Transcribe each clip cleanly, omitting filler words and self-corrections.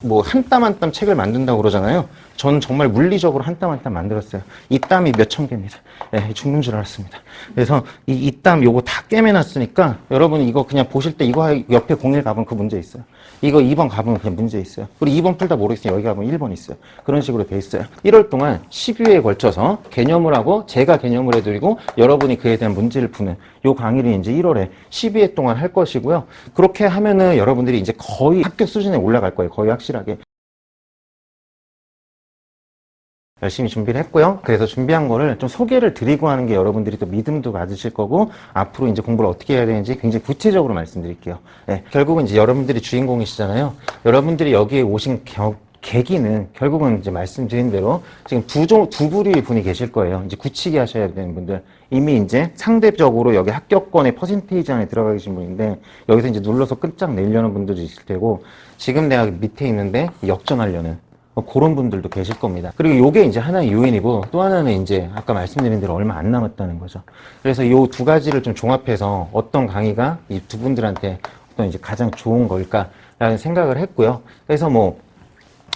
뭐 한 땀 한 땀 책을 만든다고 그러잖아요. 저는 정말 물리적으로 한 땀 한 땀 만들었어요. 이 땀이 몇 천 개입니다. 예, 죽는 줄 알았습니다. 그래서 이 땀 요거 다 꿰매놨으니까 여러분 이거 그냥 보실 때 이거 옆에 01 가보면 그 문제 있어요. 이거 2번 가보면 그냥 문제 있어요. 그리고 2번 풀다 모르겠어요. 여기 가보면 1번 있어요. 그런 식으로 돼 있어요. 1월 동안 10회에 걸쳐서 개념을 하고 제가 개념을 해드리고 여러분이 그에 대한 문제를 푸는 요 강의를 이제 1월에 12회 동안 할 것이고요. 그렇게 하면은 여러분들이 이제 거의 합격 수준에 올라갈 거예요. 거의 확실하게. 열심히 준비를 했고요. 그래서 준비한 거를 좀 소개를 드리고 하는 게 여러분들이 또 믿음도 가지실 거고 앞으로 이제 공부를 어떻게 해야 되는지 굉장히 구체적으로 말씀드릴게요. 네, 결국은 이제 여러분들이 주인공이시잖아요. 여러분들이 여기에 오신 계기는 결국은 이제 말씀드린 대로 지금 두 부류의 분이 계실 거예요. 이제 굳히기 하셔야 되는 분들. 이미 이제 상대적으로 여기 합격권의 퍼센테이지 안에 들어가 계신 분인데 여기서 이제 눌러서 끝장 내려는 분들도 있을 테고 지금 내가 밑에 있는데 역전하려는 그런 분들도 계실 겁니다. 그리고 요게 이제 하나의 요인이고 또 하나는 이제 아까 말씀드린 대로 얼마 안 남았다는 거죠. 그래서 요 두 가지를 좀 종합해서 어떤 강의가 이 두 분들한테 어떤 이제 가장 좋은 걸까라는 생각을 했고요. 그래서 뭐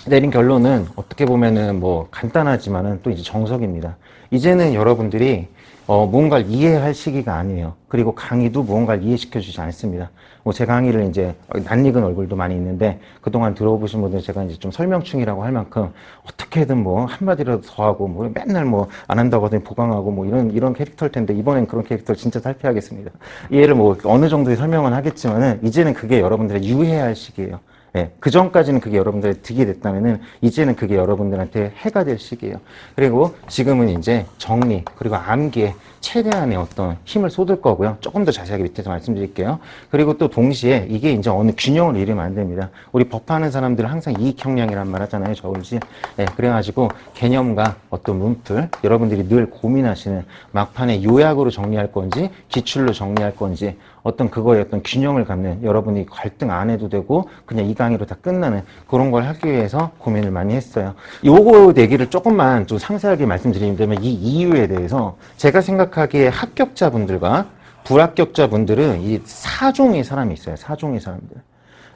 내린 결론은 어떻게 보면은 뭐 간단하지만은 또 이제 정석입니다. 이제는 여러분들이 무언가를 이해할 시기가 아니에요. 그리고 강의도 무언가를 이해시켜주지 않습니다. 뭐 제 강의를 이제 낯익은 얼굴도 많이 있는데 그동안 들어보신 분들 제가 이제 좀 설명충이라고 할 만큼 어떻게든 뭐 한마디라도 더 하고 뭐 맨날 뭐 안 한다고 하더니 보강하고 뭐 이런 캐릭터일 텐데 이번엔 그런 캐릭터를 진짜 탈피하겠습니다. 이해를 뭐 어느 정도의 설명은 하겠지만은 이제는 그게 여러분들의 유해할 시기예요. 예, 그 전까지는 그게 여러분들의 득이 됐다면은 이제는 그게 여러분들한테 해가 될 시기예요. 그리고 지금은 이제 정리 그리고 암기에 최대한의 어떤 힘을 쏟을 거고요. 조금 더 자세하게 밑에서 말씀드릴게요. 그리고 또 동시에 이게 이제 어느 균형을 잃으면 안 됩니다. 우리 법하는 사람들은 항상 이익형량이란 말 하잖아요. 저울지. 예, 그래가지고 개념과 어떤 문풀 여러분들이 늘 고민하시는 막판에 요약으로 정리할 건지 기출로 정리할 건지 어떤 그거에 어떤 균형을 갖는 여러분이 갈등 안 해도 되고 그냥 이 강의로 다 끝나는 그런 걸 하기 위해서 고민을 많이 했어요. 요거 얘기를 조금만 좀 상세하게 말씀드리면 이 이유에 대해서 제가 생각하기에 합격자분들과 불합격자분들은 이 4종의 사람이 있어요. 4종의 사람들.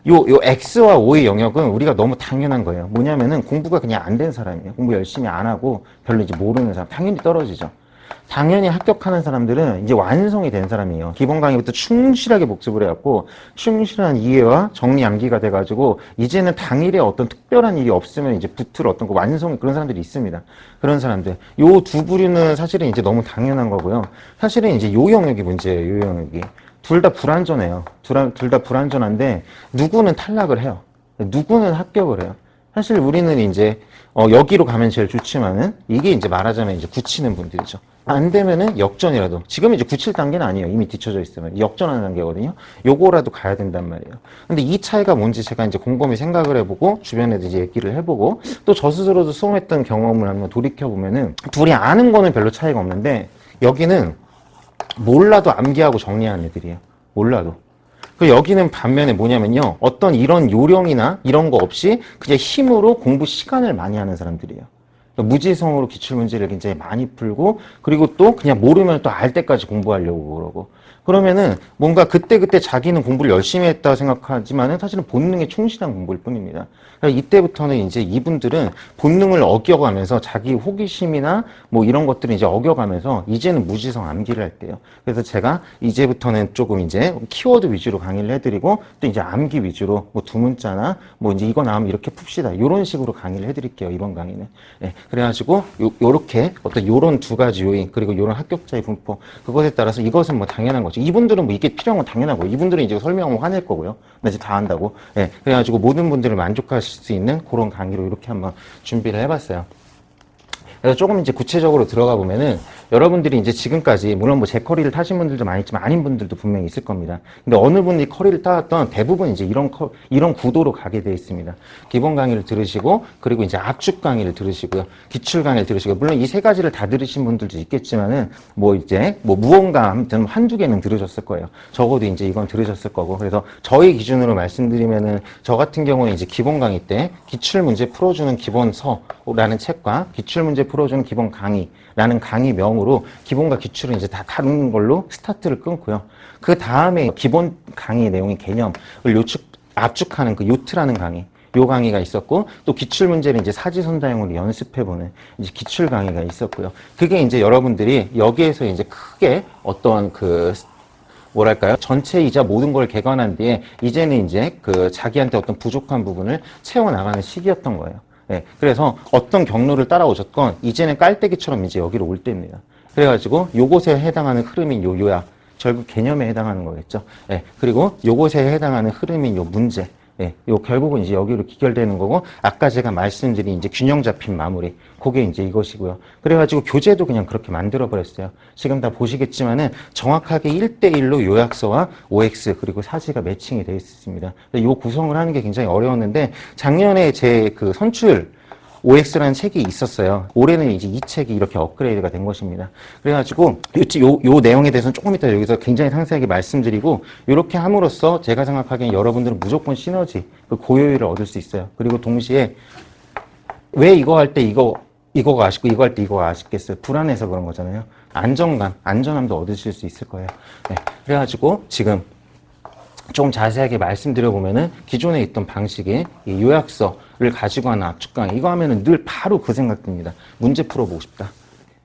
요 X와 O의 영역은 우리가 너무 당연한 거예요. 뭐냐면은 공부가 그냥 안 된 사람이에요. 공부 열심히 안 하고 별로 이제 모르는 사람. 당연히 떨어지죠. 당연히 합격하는 사람들은 이제 완성이 된 사람이에요. 기본 강의부터 충실하게 복습을 해갖고 충실한 이해와 정리 암기가 돼가지고 이제는 당일에 어떤 특별한 일이 없으면 이제 붙을 어떤 그 완성이 그런 사람들이 있습니다. 그런 사람들. 요 두 부류는 사실은 이제 너무 당연한 거고요. 사실은 이제 요 영역이 문제예요. 요 영역이. 둘 다 불완전해요. 둘 다 불완전한데 누구는 탈락을 해요. 누구는 합격을 해요. 사실 우리는 이제 여기로 가면 제일 좋지만은 이게 이제 말하자면 이제 굳히는 분들이죠. 안 되면은 역전이라도 지금 이제 굳힐 단계는 아니에요. 이미 뒤쳐져 있으면 역전하는 단계거든요. 요거라도 가야 된단 말이에요. 근데 이 차이가 뭔지 제가 이제 곰곰이 생각을 해보고 주변에도 이제 얘기를 해보고 또 저 스스로도 수험했던 경험을 한번 돌이켜 보면은 둘이 아는 거는 별로 차이가 없는데 여기는 몰라도 암기하고 정리하는 애들이에요. 몰라도. 그 여기는 반면에 뭐냐면요. 어떤 이런 요령이나 이런 거 없이 그냥 힘으로 공부 시간을 많이 하는 사람들이에요. 무지성으로 기출문제를 굉장히 많이 풀고 그리고 또 그냥 모르면 또 알 때까지 공부하려고 그러고 그러면은 뭔가 그때그때 자기는 공부를 열심히 했다 생각하지만은 사실은 본능에 충실한 공부일 뿐입니다. 그러니까 이때부터는 이제 이분들은 본능을 어겨가면서 자기 호기심이나 뭐 이런 것들을 이제 어겨가면서 이제는 무지성 암기를 할게요. 그래서 제가 이제부터는 조금 이제 키워드 위주로 강의를 해드리고 또 이제 암기 위주로 뭐 두 문자나 뭐 이제 이거 나오면 이렇게 풉시다. 이런 식으로 강의를 해드릴게요. 이번 강의는. 네, 그래가지고 요렇게 어떤 요런 두 가지 요인 그리고 요런 합격자의 분포 그것에 따라서 이것은 뭐 당연한 거죠. 이분들은 뭐 이게 필요한 건 당연하고 이분들은 이제 설명하면 화낼 거고요. 나 이제 다 한다고. 예. 그래가지고 모든 분들을 만족하실 수 있는 그런 강의로 이렇게 한번 준비를 해봤어요. 그래서 조금 이제 구체적으로 들어가 보면은 여러분들이 이제 지금까지 물론 뭐 제 커리를 타신 분들도 많이 있지만 아닌 분들도 분명히 있을 겁니다. 근데 어느 분이 커리를 따왔던 대부분 이제 이런 구도로 가게 돼 있습니다. 기본 강의를 들으시고 그리고 이제 압축 강의를 들으시고요. 기출 강의를 들으시고 물론 이 세 가지를 다 들으신 분들도 있겠지만은 뭐 이제 뭐 무언가 아무튼 한두 개는 들으셨을 거예요. 적어도 이제 이건 들으셨을 거고 그래서 저희 기준으로 말씀드리면은 저 같은 경우는 이제 기본 강의 때 기출 문제 풀어주는 기본서라는 책과 기출 문제 풀어주는 기본 강의라는 강의명으로 기본과 기출은 이제 다 다루는 걸로 스타트를 끊고요. 그 다음에 기본 강의 내용의 개념을 압축하는 그 요트라는 강의. 요 강의가 있었고, 또 기출 문제를 이제 사지선다형으로 연습해보는 이제 기출 강의가 있었고요. 그게 이제 여러분들이 여기에서 이제 크게 어떤 뭐랄까요? 전체이자 모든 걸 개관한 뒤에 이제는 이제 자기한테 어떤 부족한 부분을 채워나가는 시기였던 거예요. 예, 그래서 어떤 경로를 따라오셨건 이제는 깔때기처럼 이제 여기로 올 때입니다. 그래가지고 요것에 해당하는 흐름인 요 요약, 결국 개념에 해당하는 거겠죠. 예, 그리고 요것에 해당하는 흐름인 요 문제, 예, 요 결국은 이제 여기로 기결되는 거고, 아까 제가 말씀드린 이제 균형 잡힌 마무리, 그게 이제 이것이고요. 그래가지고 교재도 그냥 그렇게 만들어 버렸어요. 지금 다 보시겠지만은 정확하게 1대1로 요약서와 OX 그리고 사지가 매칭이 되어 있습니다. 요 구성을 하는 게 굉장히 어려웠는데, 작년에 제 선출 OX라는 책이 있었어요. 올해는 이제 이 책이 이렇게 업그레이드가 된 것입니다. 그래가지고 요 내용에 대해서는 조금 이따 여기서 굉장히 상세하게 말씀드리고, 이렇게 함으로써 제가 생각하기엔 여러분들은 무조건 시너지, 고효율을 얻을 수 있어요. 그리고 동시에 왜 이거 할 때 이거가 아쉽고 이거 할 때 이거가 아쉽겠어요? 불안해서 그런 거잖아요. 안정감, 안전함도 얻으실 수 있을 거예요. 네. 그래가지고 지금 조금 자세하게 말씀드려보면은 기존에 있던 방식의 이 요약서를 가지고 하는 압축강의, 이거 하면은 늘 바로 그 생각 듭니다. 문제 풀어보고 싶다.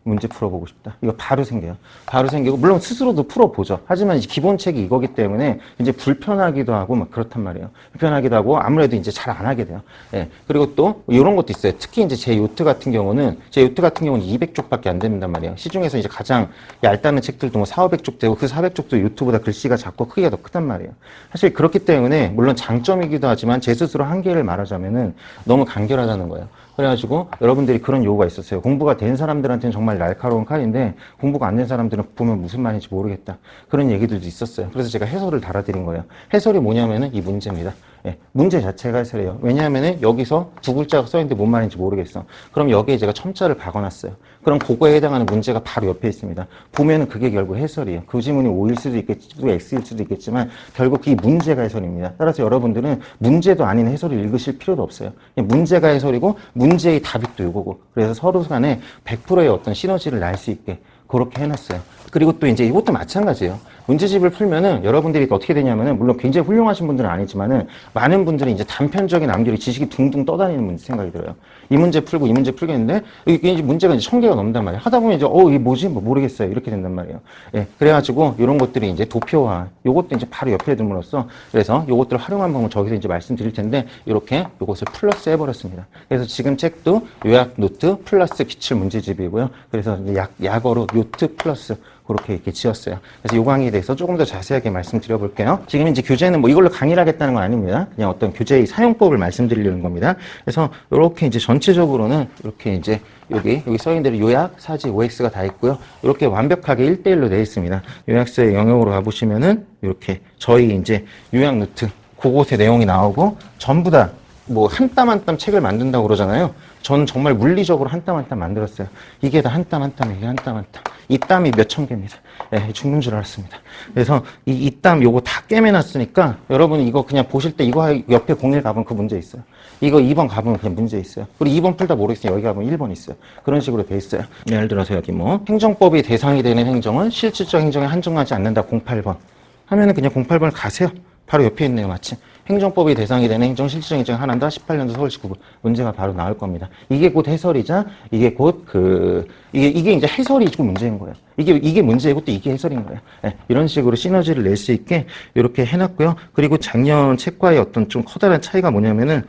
문제 풀어보고 싶다. 이거 바로 생겨요. 바로 생기고, 물론 스스로도 풀어보죠. 하지만 이제 기본책이 이거기 때문에 이제 불편하기도 하고 막 그렇단 말이에요. 불편하기도 하고 아무래도 이제 잘 안 하게 돼요. 예. 그리고 또 이런 것도 있어요. 특히 이제 제 요트 같은 경우는 200쪽밖에 안 된단 말이에요. 시중에서 이제 가장 얇다는 책들도 뭐 400~500쪽 되고, 그 400쪽도 요트보다 글씨가 작고 크기가 더 크단 말이에요. 사실 그렇기 때문에 물론 장점이기도 하지만 제 스스로 한계를 말하자면은 너무 간결하다는 거예요. 그래가지고 여러분들이 그런 요구가 있었어요. 공부가 된 사람들한테는 정말 날카로운 칼인데 공부가 안 된 사람들은 보면 무슨 말인지 모르겠다. 그런 얘기들도 있었어요. 그래서 제가 해설을 달아드린 거예요. 해설이 뭐냐면은 이 문제입니다. 예, 문제 자체가 해설이에요. 왜냐하면은 여기서 두 글자가 써있는데 뭔 말인지 모르겠어. 그럼 여기에 제가 첨자를 박아놨어요. 그럼 그거에 해당하는 문제가 바로 옆에 있습니다. 보면은 그게 결국 해설이에요. 그 지문이 O일 수도 있겠고 X일 수도 있겠지만 결국 이 문제가 해설입니다. 따라서 여러분들은 문제도 아닌 해설을 읽으실 필요도 없어요. 그냥 문제가 해설이고 문제의 답이 또 이거고, 그래서 서로 간에 100%의 어떤 시너지를 날 수 있게 그렇게 해놨어요. 그리고 또 이제 이것도 마찬가지예요. 문제집을 풀면은 여러분들이 어떻게 되냐면은, 물론 굉장히 훌륭하신 분들은 아니지만은 많은 분들이 이제 단편적인 암기로 지식이 둥둥 떠다니는 문제 생각이 들어요. 이 문제 풀고 이 문제 풀겠는데 이게 이제 문제가 이제 1000개가 넘는단 말이에요. 하다 보면 이제 이게 뭐지? 뭐 모르겠어요. 이렇게 된단 말이에요. 예. 그래가지고 이런 것들이 이제 도표화, 요것도 이제 바로 옆에 둠으로써, 그래서 요것들을 활용한 방법 저기서 이제 말씀드릴 텐데, 이렇게 요것을 플러스 해버렸습니다. 그래서 지금 책도 요약 노트 플러스 기출 문제집이고요. 그래서 이제 약어로 요트 플러스 그렇게 이렇게 지었어요. 그래서 요 강의에 대해서 조금 더 자세하게 말씀드려 볼게요. 지금 이제 교재는 뭐 이걸로 강의를 하겠다는 건 아닙니다. 그냥 어떤 교재의 사용법을 말씀드리려는 겁니다. 그래서 이렇게 이제 전체적으로는 이렇게 이제 여기 써 있는 대로 요약, 사지, OX가 다 있고요. 이렇게 완벽하게 1대1로 되어 있습니다. 요약서의 영역으로 가보시면은 이렇게 저희 이제 요약 노트 그곳의 내용이 나오고, 전부 다 뭐 한 땀 한 땀 책을 만든다고 그러잖아요. 저는 정말 물리적으로 한 땀 한 땀 만들었어요. 이게 다 한 땀 한 땀, 이게 한 땀 한 땀. 이 땀이 몇천 개입니다. 예, 죽는 줄 알았습니다. 그래서 이 땀 요거 다 꿰매놨으니까 여러분 이거 그냥 보실 때 이거 옆에 01 가보면 그 문제 있어요. 이거 2번 가보면 그냥 문제 있어요. 그리고 2번 풀다 모르겠어요. 여기 가보면 1번 있어요. 그런 식으로 돼 있어요. 예를 들어서 여기 뭐 행정법이 대상이 되는 행정은 실질적 행정에 한정하지 않는다 08번 하면은 그냥 08번을 가세요. 바로 옆에 있네요. 마침. 행정법이 대상이 되는 행정 실질적 행정에 한한다 18년도 서울시구분 문제가 바로 나올 겁니다. 이게 곧 해설이자 이게 곧 이게 이제 해설이 좀 문제인 거예요. 이게 문제이고 또 이게 해설인 거예요. 네, 이런 식으로 시너지를 낼 수 있게 이렇게 해놨고요. 그리고 작년 책과의 어떤 좀 커다란 차이가 뭐냐면은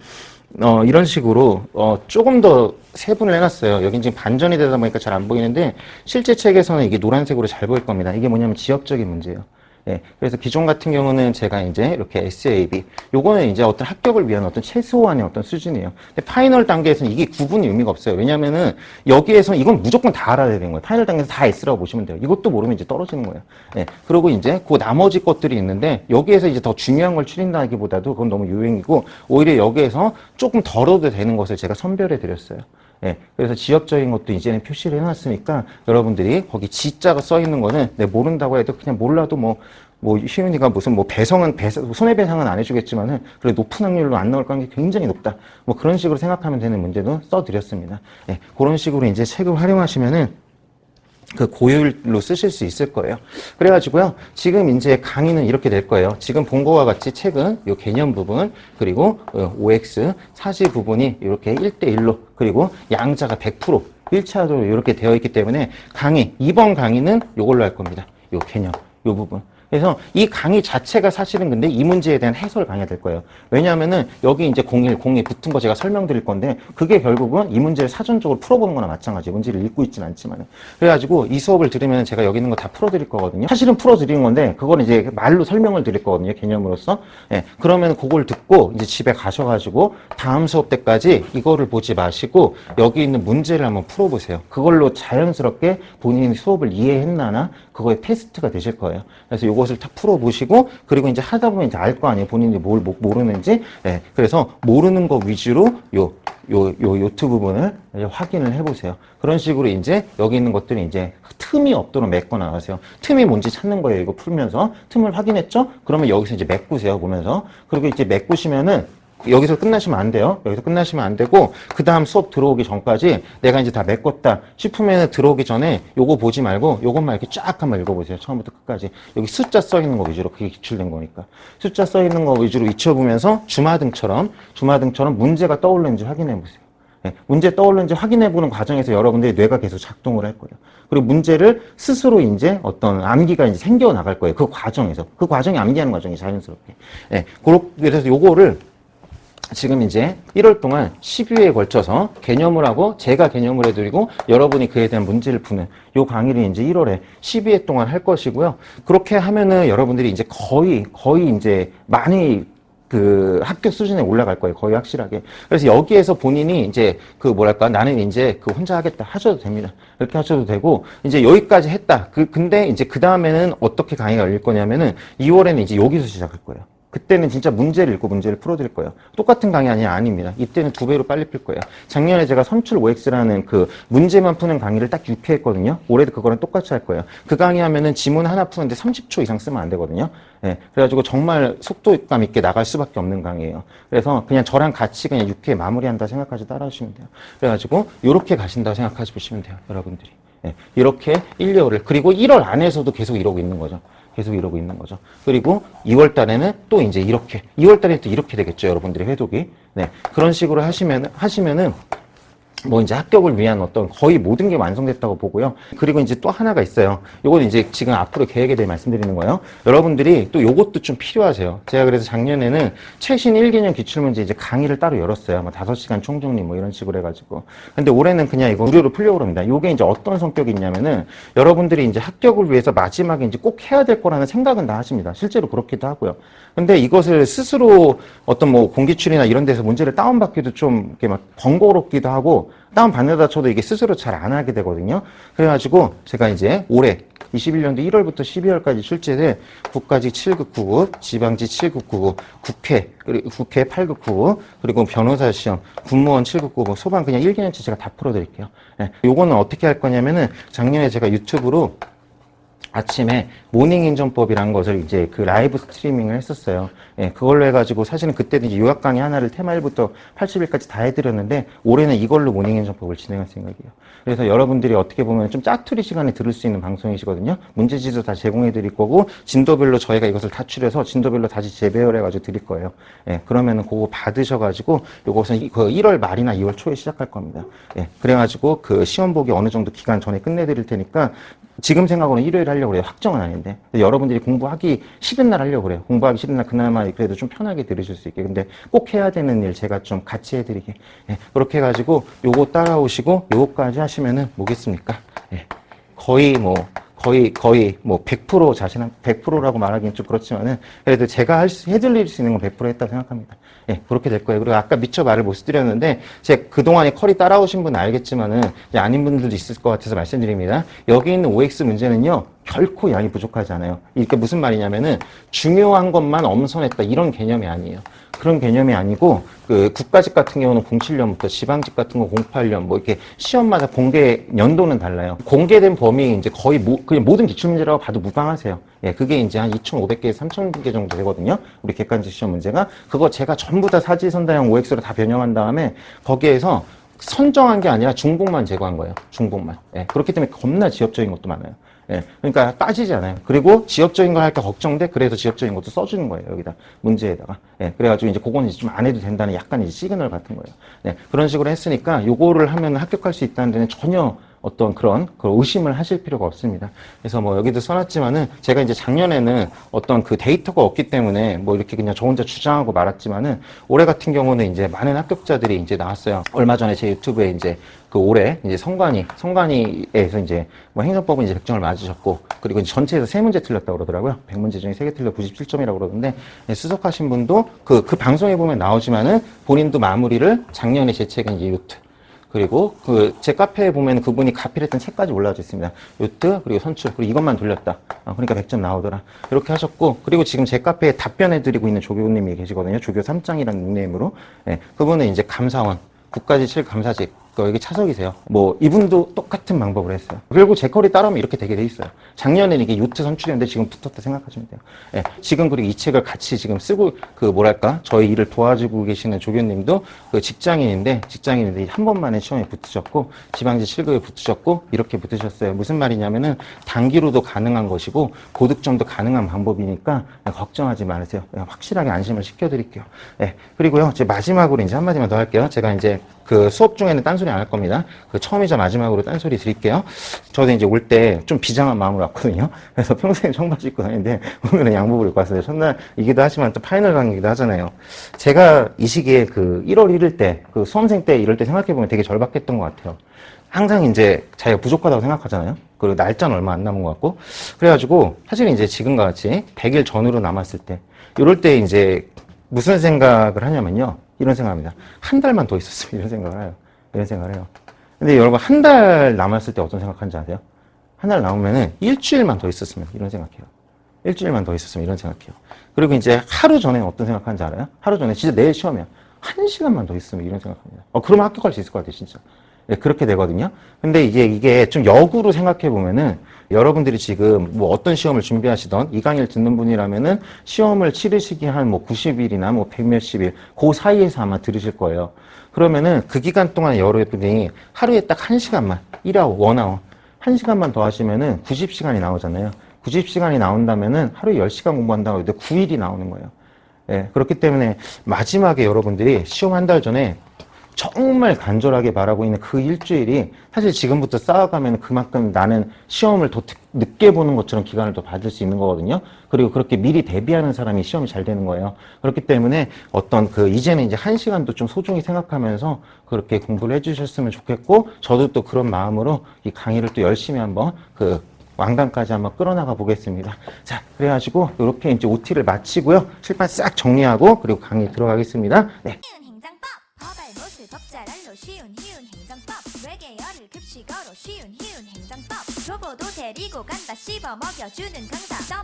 이런 식으로 조금 더 세분을 해놨어요. 여긴 지금 반전이 되다 보니까 잘 안 보이는데 실제 책에서는 이게 노란색으로 잘 보일 겁니다. 이게 뭐냐면 지역적인 문제예요. 예, 그래서 기존 같은 경우는 제가 이제 이렇게 SAB, 요거는 이제 어떤 합격을 위한 어떤 최소한의 어떤 수준이에요. 근데 파이널 단계에서는 이게 구분이 의미가 없어요. 왜냐면은 여기에서 이건 무조건 다 알아야 되는 거예요. 파이널 단계에서 다 S라고 보시면 돼요. 이것도 모르면 이제 떨어지는 거예요. 예, 그리고 이제 그 나머지 것들이 있는데 여기에서 이제 더 중요한 걸 추린다기보다도 그건 너무 유행이고, 오히려 여기에서 조금 덜어도 되는 것을 제가 선별해 드렸어요. 예, 그래서 지역적인 것도 이제는 표시를 해놨으니까 여러분들이 거기 지자가 써 있는 거는 모른다고 해도 그냥 몰라도 뭐 희윤이가 무슨 손해배상은 안 해주겠지만은 그래 높은 확률로 안 나올 가능성이 굉장히 높다. 뭐 그런 식으로 생각하면 되는 문제도 써드렸습니다. 예, 그런 식으로 이제 책을 활용하시면은 그 고율로 쓰실 수 있을 거예요. 그래가지고요, 지금 이제 강의는 이렇게 될 거예요. 지금 본 거와 같이 책은 요 개념 부분, 그리고 OX, 사지 부분이 이렇게 1대1로, 그리고 양자가 100% 1차적으로 이렇게 되어 있기 때문에 이번 강의는 요걸로 할 겁니다. 요 개념, 요 부분. 그래서 이 강의 자체가 사실은 근데 이 문제에 대한 해설 강의가 될 거예요. 왜냐하면은 여기 이제 01 붙은 거 제가 설명드릴 건데 그게 결국은 이 문제를 사전적으로 풀어보는 거나 마찬가지예요. 문제를 읽고 있지는 않지만은. 그래가지고 이 수업을 들으면 제가 여기 있는 거 다 풀어드릴 거거든요. 사실은 풀어드리는 건데 그거는 이제 말로 설명을 드릴 거거든요. 개념으로서. 예. 그러면 그걸 듣고 이제 집에 가셔가지고 다음 수업 때까지 이거를 보지 마시고 여기 있는 문제를 한번 풀어보세요. 그걸로 자연스럽게 본인이 수업을 이해했나나 그거의 테스트가 되실 거예요. 그래서 요것을 다 풀어보시고, 그리고 이제 하다 보면 이제 알 거 아니에요. 본인이 뭘 모르는지. 예. 그래서 모르는 거 위주로 요트 부분을 확인을 해보세요. 그런 식으로 이제 여기 있는 것들이 이제 틈이 없도록 메꿔 나가세요. 틈이 뭔지 찾는 거예요. 이거 풀면서. 틈을 확인했죠? 그러면 여기서 이제 메꾸세요. 보면서. 그리고 이제 메꾸시면은 여기서 끝나시면 안 돼요. 여기서 끝나시면 안 되고 그 다음 수업 들어오기 전까지 내가 이제 다 메꿨다 싶으면 들어오기 전에 요거 보지 말고 요것만 이렇게 쫙 한번 읽어보세요. 처음부터 끝까지. 여기 숫자 써 있는 거 위주로, 그게 기출된 거니까. 숫자 써 있는 거 위주로 익혀보면서 주마등처럼 문제가 떠오르는지 확인해 보세요. 네, 문제 떠오르는지 확인해보는 과정에서 여러분들의 뇌가 계속 작동을 할 거예요. 그리고 문제를 스스로 이제 어떤 암기가 이제 생겨나갈 거예요. 그 과정에서. 그 과정이 암기하는 과정이 자연스럽게. 네, 그래서 요거를 지금 이제 1월 동안 10회에 걸쳐서 개념을 하고 제가 개념을 해드리고 여러분이 그에 대한 문제를 푸는 요 강의를 이제 1월에 12회 동안 할 것이고요. 그렇게 하면은 여러분들이 이제 거의 이제 많이 그 합격 수준에 올라갈 거예요. 거의 확실하게. 그래서 여기에서 본인이 이제 그 뭐랄까 나는 이제 그 혼자 하겠다 하셔도 됩니다. 이렇게 하셔도 되고 이제 여기까지 했다. 근데 이제 그 다음에는 어떻게 강의가 열릴 거냐면은 2월에는 이제 여기서 시작할 거예요. 그때는 진짜 문제를 읽고 문제를 풀어드릴 거예요. 똑같은 강의 아닙니다. 이때는 2배로 빨리 풀 거예요. 작년에 제가 선출 OX라는 그 문제만 푸는 강의를 딱 6회 했거든요. 올해도 그거랑 똑같이 할 거예요. 그 강의 하면은 지문 하나 푸는데 30초 이상 쓰면 안 되거든요. 예. 그래가지고 정말 속도감 있게 나갈 수밖에 없는 강의예요. 그래서 그냥 저랑 같이 그냥 6회 마무리한다 생각하시 따라하시면 돼요. 그래가지고 요렇게 가신다고 생각하시 보시면 돼요. 여러분들이. 예. 이렇게 1, 2월을. 그리고 1월 안에서도 계속 이러고 있는 거죠. 계속 이러고 있는 거죠. 그리고 2월 달에는 또 이제 이렇게, 2월 달에 또 이렇게 되겠죠. 여러분들의 회독이. 네. 그런 식으로 하시면은, 뭐 이제 합격을 위한 어떤 거의 모든 게 완성됐다고 보고요. 그리고 이제 또 하나가 있어요. 요건 이제 지금 앞으로 계획에 대해 말씀드리는 거예요. 여러분들이 또 요것도 좀 필요하세요. 제가 그래서 작년에는 최신 1개년 기출문제 이제 강의를 따로 열었어요. 뭐 5시간 총정리 뭐 이런 식으로 해가지고. 근데 올해는 그냥 이거 무료로 풀려고 합니다. 요게 이제 어떤 성격이 있냐면은 여러분들이 이제 합격을 위해서 마지막에 이제 꼭 해야 될 거라는 생각은 다 하십니다. 실제로 그렇기도 하고요. 근데 이것을 스스로 어떤 뭐 공기출이나 이런 데서 문제를 다운받기도 좀 이렇게 막 번거롭기도 하고 다운받는다 쳐도 이게 스스로 잘 안 하게 되거든요. 그래가지고 제가 이제 올해 21년도 1월부터 12월까지 출제된 국가직 7급 9급, 지방직 7급 9급, 국회 8급 9급, 그리고 변호사 시험, 군무원 7급 9급, 소방 그냥 1개년치 제가 다 풀어드릴게요. 네. 요거는 어떻게 할 거냐면은 작년에 제가 유튜브로 아침에 모닝 인정법이라는 것을 이제 그 라이브 스트리밍을 했었어요. 예, 그걸로 해가지고 사실은 그때도 이제 요약 강의 하나를 테마 1부터 80일까지 다 해드렸는데 올해는 이걸로 모닝 인정법을 진행할 생각이에요. 그래서 여러분들이 어떻게 보면 좀 짜투리 시간에 들을 수 있는 방송이시거든요. 문제지도 다 제공해드릴 거고 진도별로 저희가 이것을 다 추려서 진도별로 다시 재배열해가지고 드릴 거예요. 예, 그러면은 그거 받으셔가지고 요것은 그 1월 말이나 2월 초에 시작할 겁니다. 예, 그래가지고 그 시험 보기 어느 정도 기간 전에 끝내드릴 테니까 지금 생각으로는 일요일 하려고 그래요. 확정은 아닌데. 여러분들이 공부하기 싫은 날 하려고 그래요. 공부하기 싫은 날 그날만 그래도 좀 편하게 들으실 수 있게. 근데 꼭 해야 되는 일 제가 좀 같이 해드리게. 예, 그렇게 해가지고 요거 따라오시고 요거까지 하시면은 뭐겠습니까? 예, 거의 뭐 100% 자신한 100%라고 말하기는 좀 그렇지만은 그래도 제가 해드릴 수 있는 건 100% 했다고 생각합니다. 예, 그렇게 될 거예요. 그리고 아까 미처 말을 못 드렸는데 제가 그동안에 컬이 따라오신 분은 알겠지만은 이제 아닌 분들도 있을 것 같아서 말씀드립니다. 여기 있는 OX 문제는요. 결코 양이 부족하지 않아요. 이게 무슨 말이냐면은 중요한 것만 엄선했다 이런 개념이 아니에요. 그런 개념이 아니고 그 국가직 같은 경우는 07년부터 지방직 같은 거 08년 뭐 이렇게 시험마다 공개 연도는 달라요. 공개된 범위 이제 거의 그냥 모든 기출문제라고 봐도 무방하세요. 예, 그게 이제 한 2,500개에서 3,000개 정도 되거든요. 우리 객관식 시험 문제가 그거 제가 전부 다 사지선다형 OX로 다 변형한 다음에 거기에서 선정한 게 아니라 중복만 제거한 거예요. 중복만. 예, 그렇기 때문에 겁나 지엽적인 것도 많아요. 예, 그러니까 빠지지 않아요. 그리고 지엽적인 걸 할까 걱정돼. 그래서 지엽적인 것도 써주는 거예요. 여기다 문제에다가. 예, 그래가지고 이제 그거는 이제 좀 안 해도 된다는 약간 이제 시그널 같은 거예요. 네, 그런 식으로 했으니까 요거를 하면 합격할 수 있다는 데는 전혀 어떤 그런 의심을 하실 필요가 없습니다. 그래서 뭐 여기도 써놨지만은 제가 이제 작년에는 어떤 그 데이터가 없기 때문에 뭐 이렇게 그냥 저 혼자 주장하고 말았지만은 올해 같은 경우는 이제 많은 합격자들이 이제 나왔어요. 얼마 전에 제 유튜브에 이제 그 올해 이제 성관위에서 이제 뭐 행정법은 이제 100점을 맞으셨고, 그리고 이제 전체에서 3문제 틀렸다고 그러더라고요. 100문제 중에 3개 틀려 97점이라고 그러던데, 수석하신 분도 그 방송에 보면 나오지만은 본인도 마무리를 작년에 제 책은 이제 요트. 그리고 제 카페에 보면 그분이 가필했던 책까지 올라와져 있습니다. 요트, 그리고 선출, 그리고 이것만 돌렸다. 그러니까 100점 나오더라. 이렇게 하셨고, 그리고 지금 제 카페에 답변해드리고 있는 조교님이 계시거든요. 조교 3장이라는 닉네임으로. 예, 그분은 이제 감사원, 국가지칠 감사직, 여기 차석이세요. 뭐 이분도 똑같은 방법을 했어요. 그리고 제 거리 따라오면 이렇게 되게 돼 있어요. 작년에는 이게 요트 선출이었는데 지금 붙었다 생각하시면 돼요. 예, 지금 그리고 이 책을 같이 지금 쓰고 저희 일을 도와주고 계시는 조교님도 직장인인데 한 번만에 시험에 붙으셨고 지방지 7급에 붙으셨고 이렇게 붙으셨어요. 무슨 말이냐면은 단기로도 가능한 것이고 고득점도 가능한 방법이니까 걱정하지 마세요. 확실하게 안심을 시켜드릴게요. 예, 그리고요, 제 마지막으로 이제 한마디만 더 할게요. 제가 이제 그 수업 중에는 딴소리 안 할 겁니다. 그 처음이자 마지막으로 딴소리 드릴게요. 저도 이제 올 때 좀 비장한 마음으로 왔거든요. 그래서 평소에 청바지 입고 다니는데 오늘은 양복을 입고 왔어요. 첫날이기도 하지만 또 파이널 강의이기도 하잖아요. 제가 이 시기에 그 1월 1일 때, 그 수험생 때 이럴 때 생각해보면 되게 절박했던 것 같아요. 항상 이제 자기가 부족하다고 생각하잖아요. 그리고 날짜는 얼마 안 남은 것 같고. 그래가지고 사실은 이제 지금과 같이 100일 전후로 남았을 때, 이럴 때 이제 무슨 생각을 하냐면요. 이런 생각합니다. 한 달만 더 있었으면 이런 생각을 해요. 이런 생각을 해요. 근데 여러분, 한 달 남았을 때 어떤 생각하는지 아세요? 한 달 남으면은 일주일만 더 있었으면 이런 생각해요. 일주일만 더 있었으면 이런 생각해요. 그리고 이제 하루 전에 어떤 생각하는지 알아요? 하루 전에 진짜 내일 시험이야. 1시간만 더 있으면 이런 생각합니다. 그러면 합격할 수 있을 것 같아요, 진짜. 네, 그렇게 되거든요. 근데 이게 좀 역으로 생각해 보면은 여러분들이 지금 뭐 어떤 시험을 준비하시던 이 강의를 듣는 분이라면은 시험을 치르시기 한 뭐 90일이나 뭐 100몇십 일, 그 사이에서 아마 들으실 거예요. 그러면은 그 기간 동안 여러분이 하루에 딱 1시간만, 1아워, 1아워, 1시간만 더 하시면은 90시간이 나오잖아요. 90시간이 나온다면은 하루에 10시간 공부한다고 해도 9일이 나오는 거예요. 예, 그렇기 때문에 마지막에 여러분들이 시험 한 달 전에 정말 간절하게 바라고 있는 그 일주일이 사실 지금부터 쌓아가면 그만큼 나는 시험을 더 늦게 보는 것처럼 기간을 더 받을 수 있는 거거든요. 그리고 그렇게 미리 대비하는 사람이 시험이 잘 되는 거예요. 그렇기 때문에 어떤 이제는 이제 1시간도 좀 소중히 생각하면서 그렇게 공부를 해주셨으면 좋겠고, 저도 또 그런 마음으로 이 강의를 또 열심히 한번 완강까지 한번 끌어나가 보겠습니다. 자, 그래가지고 이렇게 이제 OT를 마치고요. 칠판 싹 정리하고 그리고 강의 들어가겠습니다. 네. 법잘알로 쉬운 희운 행정법 외계어를 급식어로 쉬운 희운 행정법 교보도 데리고 간다 씹어 먹여주는 강사